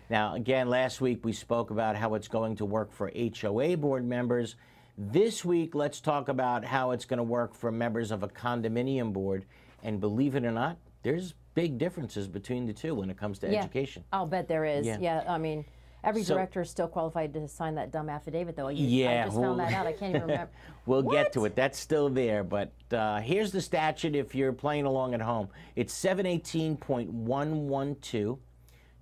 Now, again, last week we spoke about how it's going to work for HOA board members. This week, let's talk about how it's going to work for members of a condominium board. And believe it or not, there's big differences between the two when it comes to education. I'll bet there is. Yeah, I mean, every director is still qualified to sign that dumb affidavit, though. I just found that out. I can't even remember. We'll get to it. That's still there. But here's the statute if you're playing along at home. It's 718.112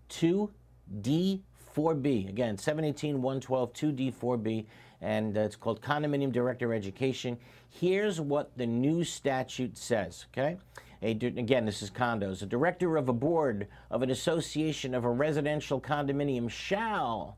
2D4B. Again, 718.112 2D4B. And it's called Condominium Director Education. Here's what the new statute says, okay? Again, this is condos. A director of a board of an association of a residential condominium shall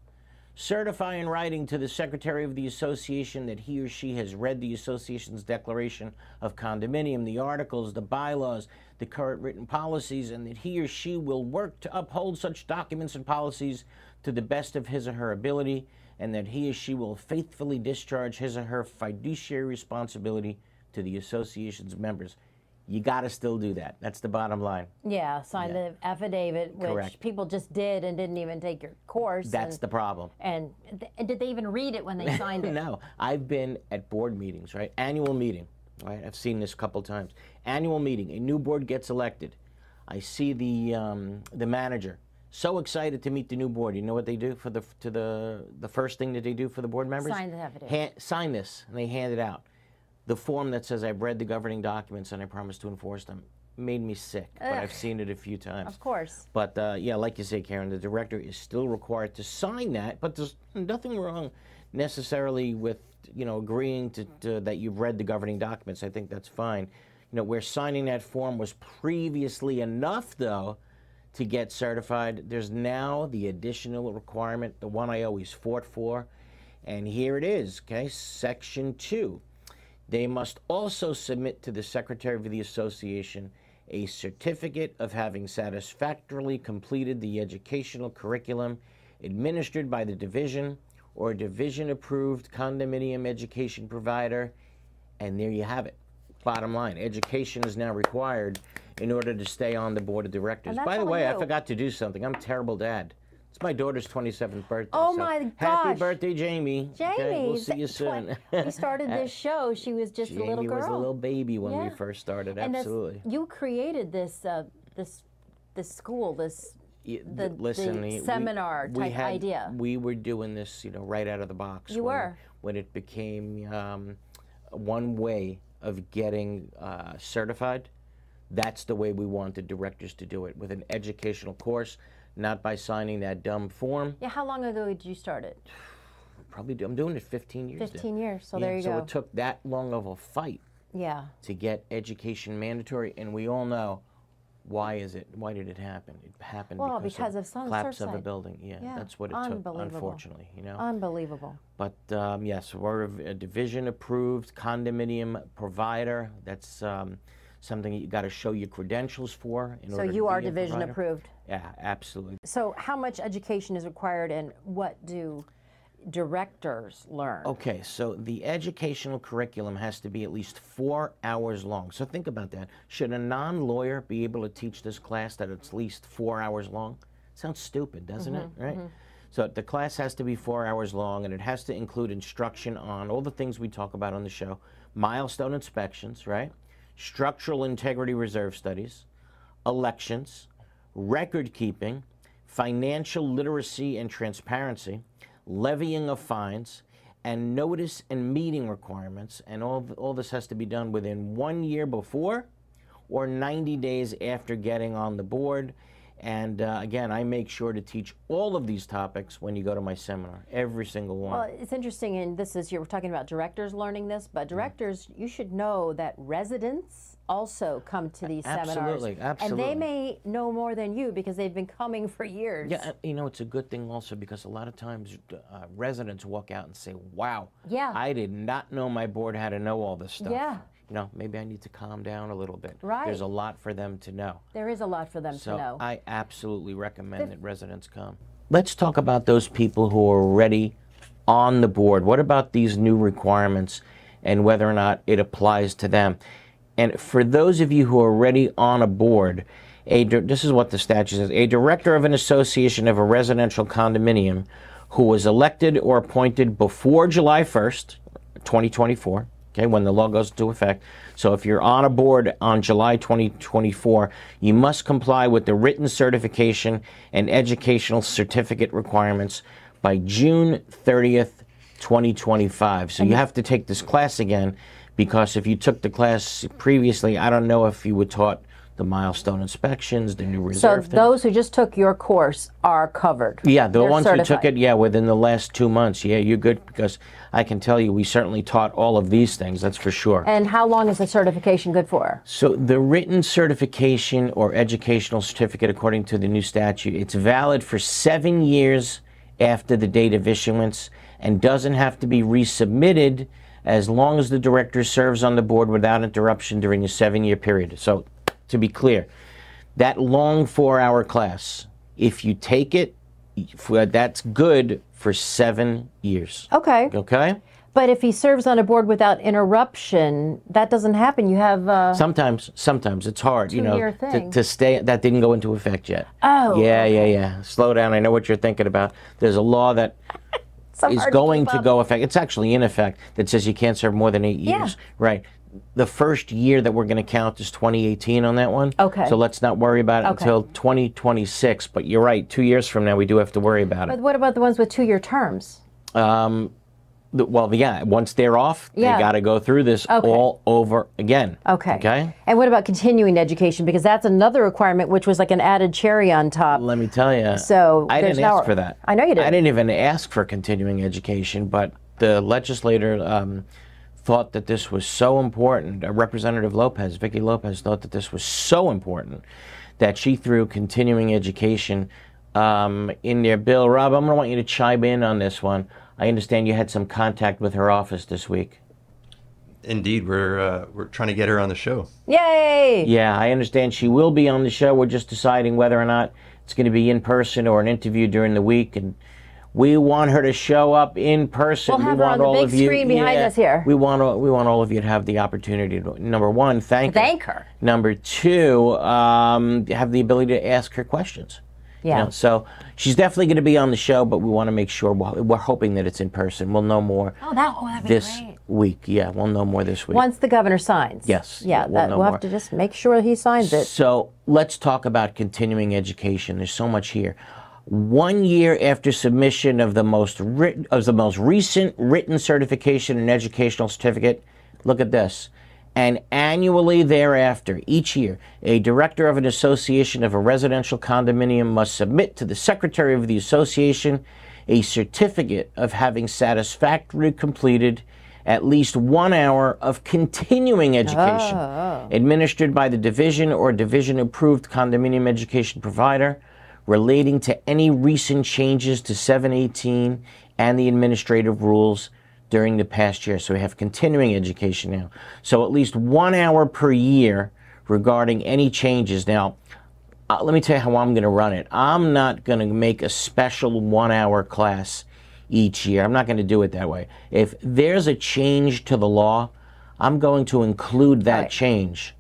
certify in writing to the secretary of the association that he or she has read the association's declaration of condominium, the articles, the bylaws, the current written policies, and that he or she will work to uphold such documents and policies to the best of his or her ability, and that he or she will faithfully discharge his or her fiduciary responsibility to the association's members. You got to still do that. That's the bottom line. Yeah, sign the affidavit, which people just did and didn't even take your course. That's the problem. And did they even read it when they signed it? No. I've been at board meetings, right? Annual meeting, right? I've seen this a couple times. Annual meeting, a new board gets elected. I see the manager so excited to meet the new board. You know what they do for the first thing that they do for the board members? Sign the affidavit. Sign this, and they hand it out. The form that says I've read the governing documents and I promise to enforce them made me sick, but I've seen it a few times. Of course. But yeah, like you say, Karen, the director is still required to sign that, but there's nothing wrong necessarily with, agreeing to that you've read the governing documents. I think that's fine. Where signing that form was previously enough, though, to get certified, there's now the additional requirement, the one I always fought for, and here it is, okay, Section 2. They must also submit to the Secretary of the Association a certificate of having satisfactorily completed the educational curriculum administered by the division or division-approved condominium education provider, and there you have it. Bottom line, education is now required in order to stay on the board of directors. By the way, I forgot to do something. I'm a terrible dad. It's my daughter's 27th birthday. Oh, so my gosh. Happy birthday, Jamie. Jamie. Okay, we'll see you soon. We started this show. She was just a little girl. Jamie was a little baby when we first started, and absolutely. You created this school, the seminar type idea. We were doing this, right out of the box. You were. When it became one way of getting certified, that's the way we wanted directors to do it, with an educational course. Not by signing that dumb form. Yeah, how long ago did you start it? Probably, I'm doing it 15 years 15 years, so there you go. So it took that long of a fight to get education mandatory, and we all know why did it happen? It happened because of collapse of a building. Yeah, that's what it took, unfortunately. Unbelievable. But yes, we're a division-approved condominium provider. That's something you got to show your credentials for in order to be a provider. So you are division approved? Yeah, absolutely. So how much education is required, and what do directors learn? Okay, so the educational curriculum has to be at least 4 hours long. So think about that. Should a non-lawyer be able to teach this class that it's at least 4 hours long? Sounds stupid, doesn't it? Right? So the class has to be 4 hours long, and it has to include instruction on all the things we talk about on the show. Milestone inspections, right? Structural integrity reserve studies, elections, record keeping, financial literacy and transparency, levying of fines, and notice and meeting requirements. And all this has to be done within 1 year before or 90 days after getting on the board. And again, I make sure to teach all of these topics when you go to my seminar, every single one. Well, it's interesting, and you're talking about directors learning this, but directors, you should know that residents also come to these seminars. Absolutely. And they may know more than you because they've been coming for years. Yeah, it's a good thing also because a lot of times residents walk out and say, wow, I did not know my board had to know all this stuff. Yeah. Maybe I need to calm down a little bit. Right. There's a lot for them to know. There is a lot for them to know. So I absolutely recommend that residents come. Let's talk about those people who are already on the board. What about these new requirements and whether or not it applies to them? And for those of you who are already on a board, This is what the statute says. A director of an association of a residential condominium who was elected or appointed before July 1st, 2024, okay, when the law goes into effect. So if you're on a board on July 2024, you must comply with the written certification and educational certificate requirements by June 30th, 2025. So you have to take this class again, because if you took the class previously, I don't know if you were taught the milestone inspections, the new reserve. So those who just took your course are covered. Yeah, the They're ones certified. who took it, yeah, within the last 2 months. Yeah, you're good, because I can tell you we certainly taught all of these things, that's for sure. And how long is the certification good for? So the written certification or educational certificate, according to the new statute, it's valid for 7 years after the date of issuance and doesn't have to be resubmitted as long as the director serves on the board without interruption during a 7-year period. So to be clear, that long 4-hour class, if you take it, that's good for 7 years. Okay. Okay? But if he serves on a board without interruption, that doesn't happen. You have Sometimes it's hard, you know, two-year thing. to stay. That didn't go into effect yet. Oh, Yeah. Slow down. I know what you're thinking about. There's a law that is going to go effect. It's actually in effect that says you can't serve more than 8 years. Yeah. Right. The first year that we're going to count is 2018 on that one. Okay. So let's not worry about it until 2026. But you're right. 2 years from now, we do have to worry about But it. what about the ones with 2-year terms? Well, yeah, once they're off, Yeah. they got to go through this all over again. Okay. Okay? And what about continuing education? Because that's another requirement, which was like an added cherry on top. Let me tell you, So I there's didn't now- ask for that. I know you didn't. I didn't even ask for continuing education, but the legislator thought that this was so important. Representative Lopez, Vicky Lopez, thought that this was so important that she threw continuing education in their bill. Rob, I'm going to want you to chime in on this one. I understand you had some contact with her office this week. Indeed, we're trying to get her on the show. Yay! Yeah, I understand she will be on the show. We're just deciding whether or not it's going to be in person or an interview during the week, and we want her to show up in person. We'll have we her want on the all big of you, screen behind us here. We want all of you to have the opportunity to, number one, thank her. Number two, have the ability to ask her questions. Yeah. You know, so she's definitely going to be on the show, but we want to make sure we're hoping that it's in person. We'll know more That'd be this great. week. Yeah, we'll know more this week. Once the governor signs. Yes. Yeah, we'll know we'll more. have to just make sure he signs it. So let's talk about continuing education. There's so much here. 1 year after submission of the most recent written certification and educational certificate, look at this, and annually thereafter, each year, a director of an association of a residential condominium must submit to the secretary of the association a certificate of having satisfactorily completed at least 1 hour of continuing education administered by the division or division-approved condominium education provider relating to any recent changes to 718 and the administrative rules during the past year. So we have continuing education now. So at least 1 hour per year regarding any changes. Now, let me tell you how I'm going to run it. I'm not going to make a special 1 hour class each year. I'm not going to do it that way. If there's a change to the law, I'm going to include that change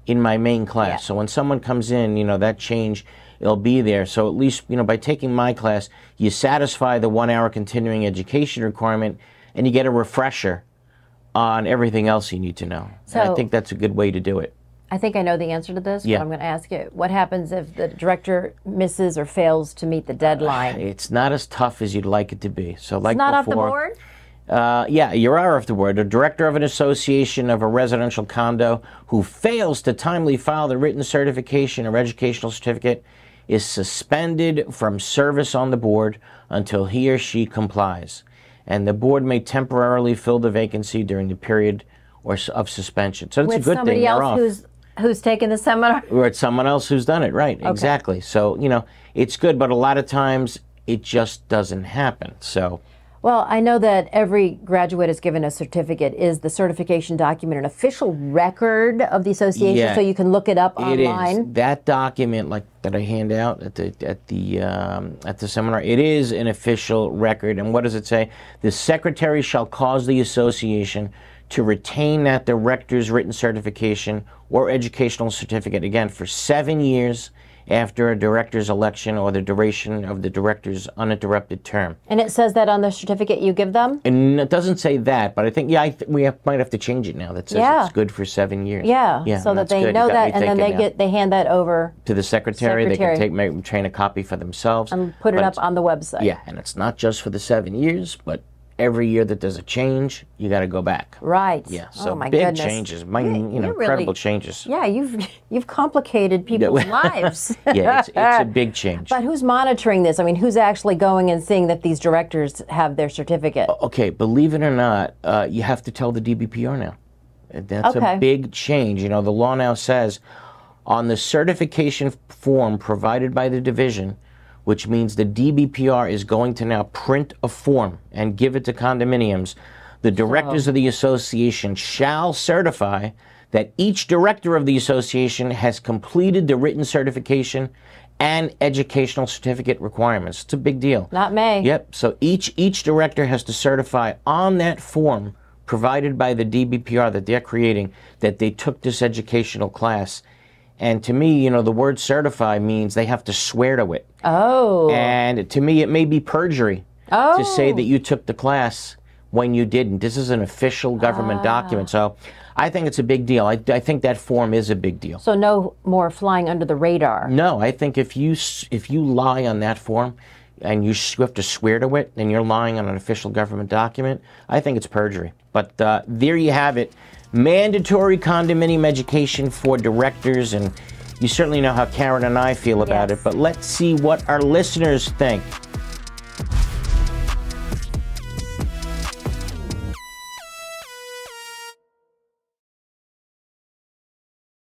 in my main class. Yeah. So when someone comes in, you know, that change, it'll be there. So at least, you know, by taking my class, you satisfy the 1 hour continuing education requirement and you get a refresher on everything else you need to know. So, and I think that's a good way to do it. I think I know the answer to this, Yeah. but I'm going to ask you. What happens if the director misses or fails to meet the deadline? It's not as tough as you'd like it to be. So like It's not before, off the board? Yeah, you are off the board. A director of an association of a residential condo who fails to timely file the written certification or educational certificate is suspended from service on the board until he or she complies. And the board may temporarily fill the vacancy during the period of suspension. So that's With a good thing. somebody They're off. else who's taken the seminar? Or it's someone else who's done it, right? Exactly. So, you know, it's good, but a lot of times it just doesn't happen. So, Well, I know that every graduate is given a certificate. Is the certification document an official record of the association, Yeah, so you can look it up it online? is. That document, like that I hand out at the seminar, it is an official record. And what does it say? The secretary shall cause the association to retain that director's written certification or educational certificate, again, for 7 years after a director's election or the duration of the director's uninterrupted term. And it says that on the certificate you give them? And it doesn't say that, but I think, yeah, might have to change it now. That says it's good for 7 years. Yeah, so and that that's they good. know You got that, me and then thinking now. they hand that over To the secretary. They can train a copy for themselves. and put it But up it's- on the website. Yeah, and it's not just for the 7 years, but every year that there's a change, you got to go back. Right. Yeah, so oh my big goodness. changes, You're incredible really- changes. Yeah, you've complicated people's lives. Yeah, it's a big change. But who's monitoring this? I mean, who's actually going and seeing that these directors have their certificate? Okay, believe it or not, you have to tell the DBPR now. That's a big change. You know, the law now says on the certification form provided by the division, which means the DBPR is going to now print a form and give it to condominiums, the directors of the association shall certify that each director of the association has completed the written certification and educational certificate requirements. It's a big deal. Not me. Yep. So each director has to certify on that form provided by the DBPR that they're creating that they took this educational class. And to me, you know, the word certify means they have to swear to it. Oh. And to me, it may be perjury to say that you took the class when you didn't. This is an official government document. So I think it's a big deal. I think that form is a big deal. So no more flying under the radar. No, I think if you lie on that form and you have to swear to it, and you're lying on an official government document, I think it's perjury. But there you have it. Mandatory condominium education for directors, and you certainly know how Karen and I feel about it, but let's see what our listeners think.